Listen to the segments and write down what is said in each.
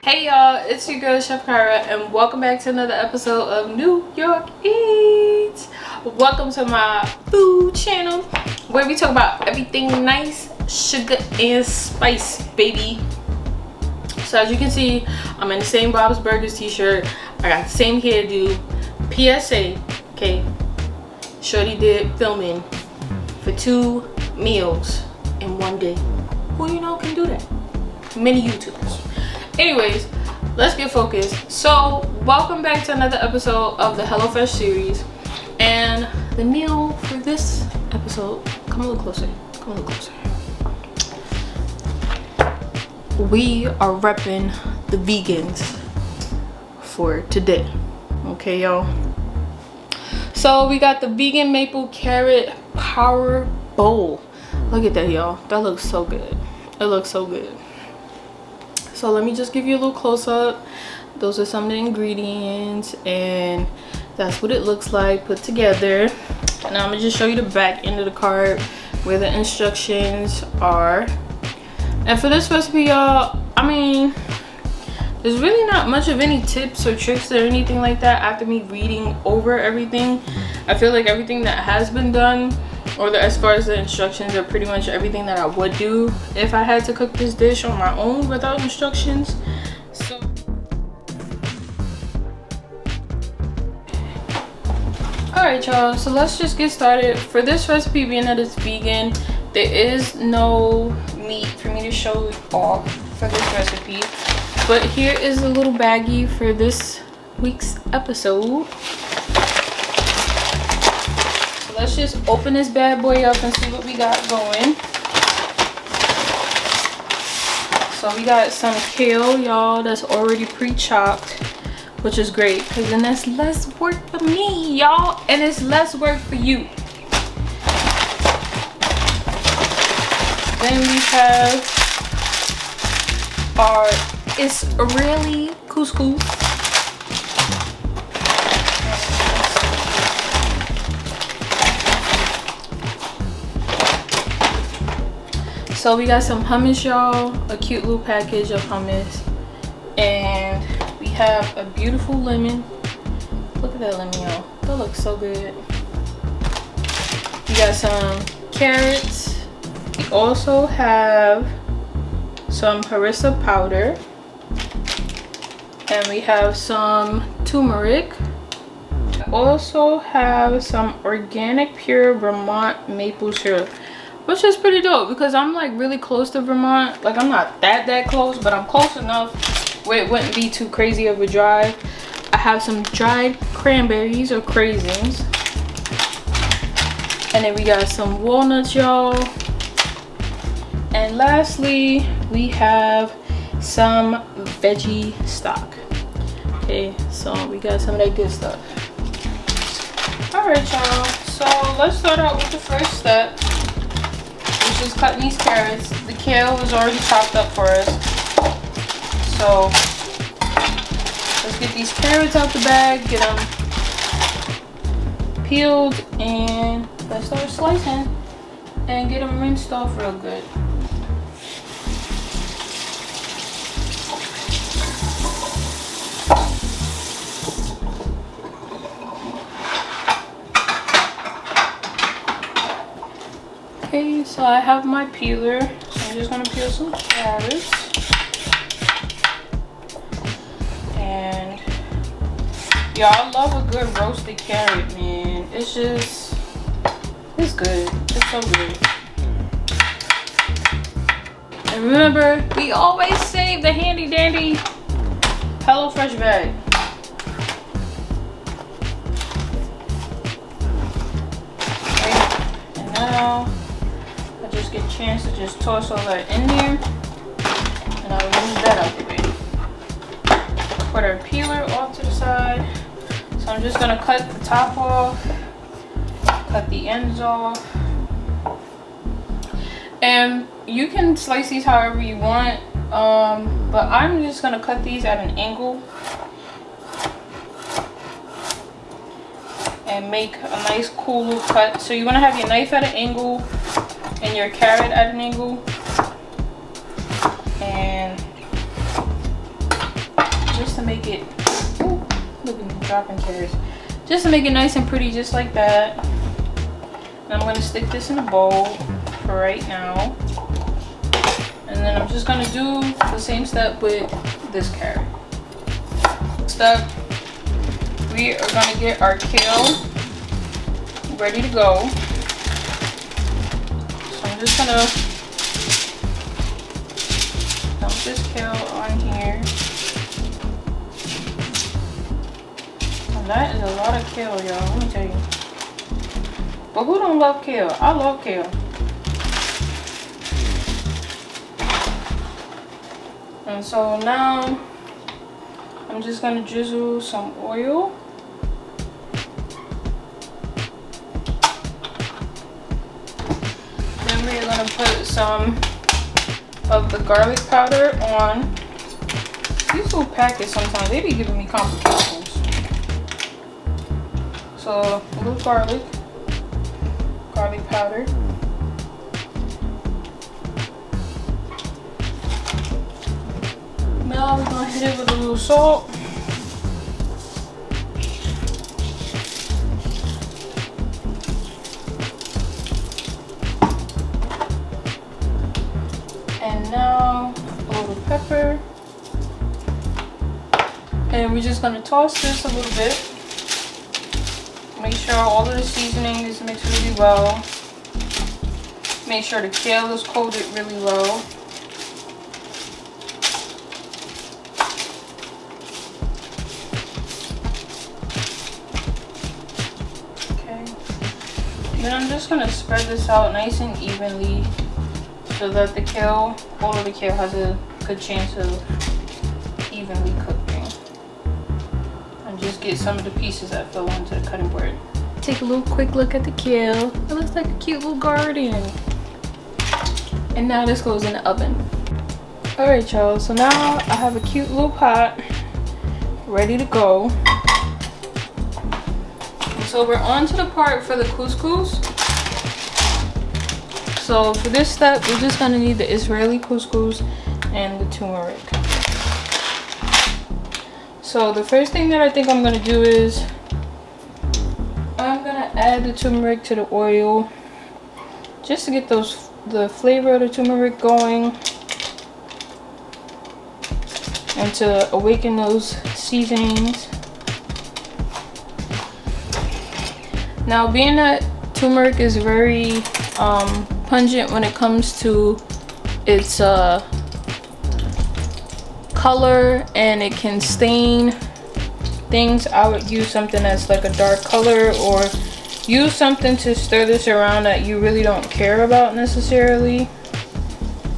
Hey y'all, it's your girl Chef Kyra and welcome back to another episode of New York Eats. Welcome to my food channel where we talk about everything nice, sugar and spice, baby. So as you can see, I'm in the same Bob's Burgers t-shirt. I got the same hairdo. PSA, okay, shorty did filming for 2 meals in 1 day. Who you know can do that? Many YouTubers. Anyways, let's get focused. So welcome back to another episode of the HelloFresh series, and the meal for this episode, come a little closer, we are repping the vegans for today. Okay y'all, so we got the vegan maple carrot power bowl. Look at that y'all, that looks so good. It looks so good. So let me just give you a little close-up. Those are some of the ingredients and that's what it looks like put together. And I'm gonna just show you the back end of the card where the instructions are. And for this recipe, y'all, I mean, there's really not much of any tips or tricks or anything like that after me reading over everything. I feel like everything that has been done, or as far as the instructions, are pretty much everything that I would do if I had to cook this dish on my own without instructions. So alright y'all, so let's just get started. For this recipe, being that it's vegan, there is no meat for me to show off for this recipe, but here is a little baggie for this week's episode. Let's just open this bad boy up and see what we got going. So we got some kale, y'all, that's already pre-chopped, which is great because then that's less work for me, y'all, and it's less work for you. Then we have our Israeli couscous. So we got some hummus, y'all, a cute little package of hummus, and we have a beautiful lemon. Look at that lemon, y'all, that looks so good. We got some carrots. We also have some harissa powder, and we have some turmeric. We also have some organic pure Vermont maple syrup, which is pretty dope because I'm like really close to Vermont. Like I'm not that close, but I'm close enough where it wouldn't be too crazy of a drive. I have some dried cranberries or craisins, and then we got some walnuts, y'all. And lastly, we have some veggie stock. Okay, so we got some of that good stuff. All right, y'all, so let's start out with the first step, which is cutting these carrots. The kale is already chopped up for us, so let's get these carrots out the bag, get them peeled, and let's start slicing and get them rinsed off real good. Okay, so I have my peeler. I'm just gonna peel some carrots. And y'all, I love a good roasted carrot, man. It's just, it's good. It's so good. And remember, we always save the handy dandy HelloFresh bag. Okay, and now just get a chance to just toss all that in there, and I'll move that out the way. Put our peeler off to the side. So I'm just gonna cut the top off, cut the ends off, and you can slice these however you want, but I'm just gonna cut these at an angle and make a nice cool little cut. So you want to have your knife at an angle and your carrot at an angle, and to make it, ooh, look at me dropping carrots. Just to make it nice and pretty, just like that. And I'm gonna stick this in a bowl for right now. And then I'm just gonna do the same step with this carrot. Step, we are gonna get our kale ready to go. So I'm just gonna dump this kale on here. And that is a lot of kale, y'all, let me tell you. But who don't love kale? I love kale. And so now I'm just gonna drizzle some oil. Then we're gonna put some of the garlic powder on. These little packets sometimes, they be giving me complications. So a little garlic powder. Now we're gonna hit it with a little salt. And now a little pepper. And we're just gonna toss this a little bit. Make sure all of the seasoning is mixed really well. Make sure the kale is coated really well. Okay. Then I'm just gonna spread this out nice and evenly so that the kale, all of the kale has a good chance of evenly cooking. And just get some of the pieces that fell onto the cutting board. Take a little quick look at the kale. It looks like a cute little garden. And now this goes in the oven. Alright y'all, so now I have a cute little pot ready to go. So we're on to the part for the couscous. So for this step, we're just gonna need the Israeli couscous and the turmeric. So the first thing that I think I'm gonna do is I'm gonna add the turmeric to the oil just to get the flavor of the turmeric going and to awaken those seasonings. Now, being that turmeric is very pungent when it comes to its color, and it can stain things, I would use something that's like a dark color, or use something to stir this around that you really don't care about necessarily.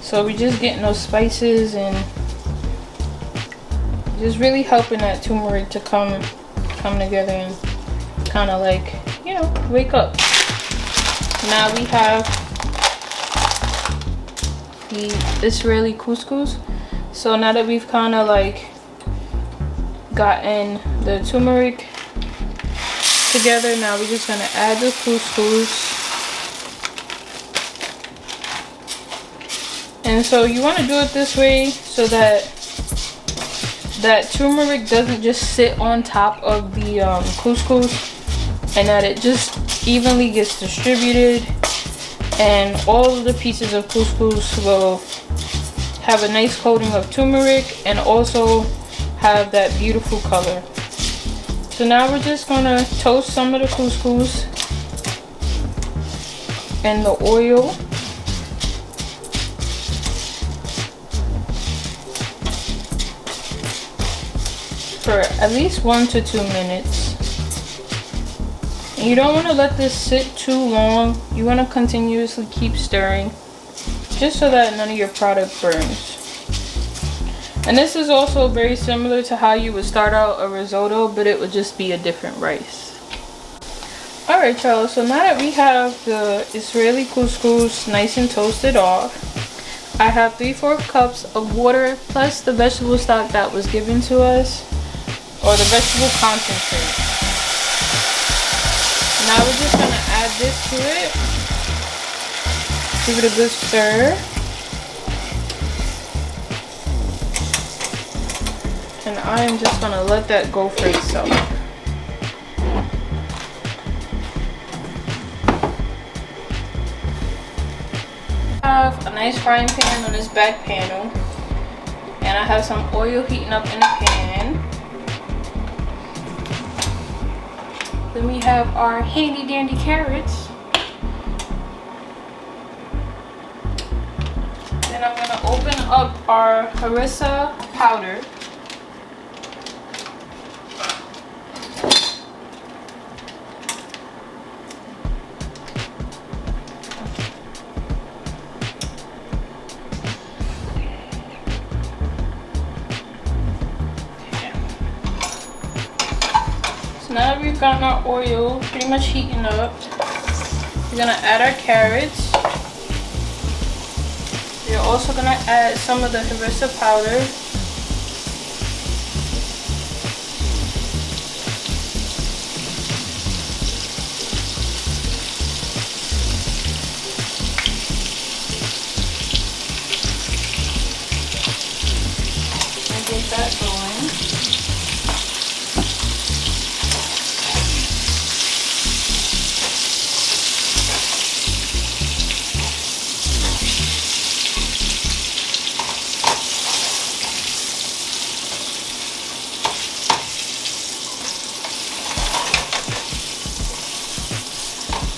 So we're just getting those spices and just really helping that turmeric to come together and kind of like, you know, wake up. Now we have the Israeli couscous. So now that we've kind of like gotten the turmeric together, now we're just gonna add the couscous. And so you want to do it this way so that that turmeric doesn't just sit on top of the couscous, and that it just evenly gets distributed, and all of the pieces of couscous will have a nice coating of turmeric and also have that beautiful color. So now we're just gonna toast some of the couscous in the oil. For at least 1 to 2 minutes. And you don't want to let this sit too long. You want to continuously keep stirring, just so that none of your product burns. And this is also very similar to how you would start out a risotto, but it would just be a different rice. Alright y'all, so now that we have the Israeli couscous nice and toasted off, I have 3/4 cups of water plus the vegetable stock that was given to us, or the vegetable concentrate. Now we're just going to add this to it. Give it a good stir. and I am just gonna let that go for itself. I have a nice frying pan on this back panel, and I have some oil heating up in the pan. Then we have our handy dandy carrots. Then I'm gonna open up our harissa powder. Now that we've gotten our oil pretty much heating up, we're gonna add our carrots. We're also gonna add some of the harissa powder. And get that going.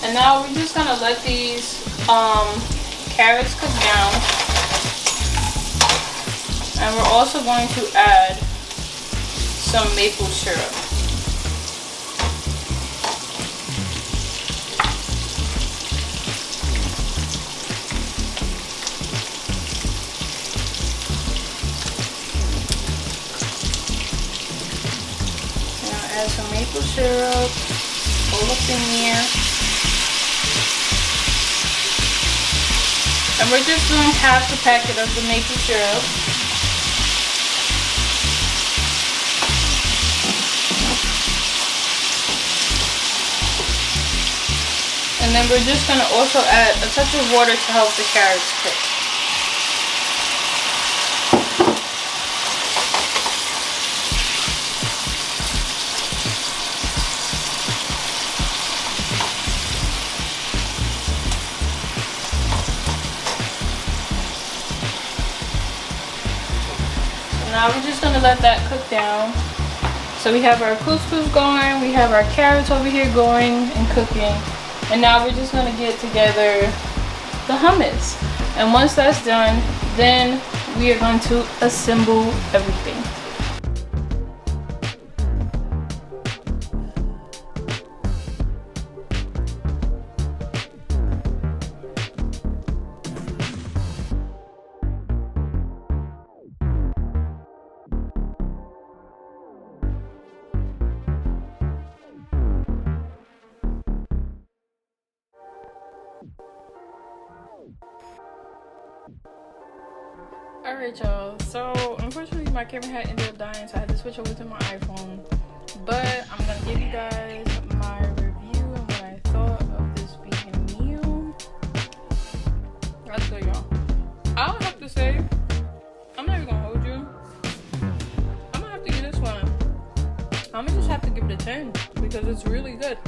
And now we're just gonna let these carrots cook down, and we're also going to add some maple syrup. Now add some maple syrup all up in here. And we're just doing half the packet of the maple syrup. And then we're just going to also add a touch of water to help the carrots cook. Now we're just gonna let that cook down. So we have our couscous going, we have our carrots over here going and cooking, and now we're just gonna get together the hummus. And once that's done, then we are going to assemble everything. Alright y'all, so unfortunately my camera had ended up dying, so I had to switch over to my iPhone. But I'm gonna give you guys my review and what I thought of this vegan meal. Let's go, y'all. I don't have to say, I'm not even gonna hold you. I'm gonna have to give this one, I'm gonna just have to give it a 10 because it's really good.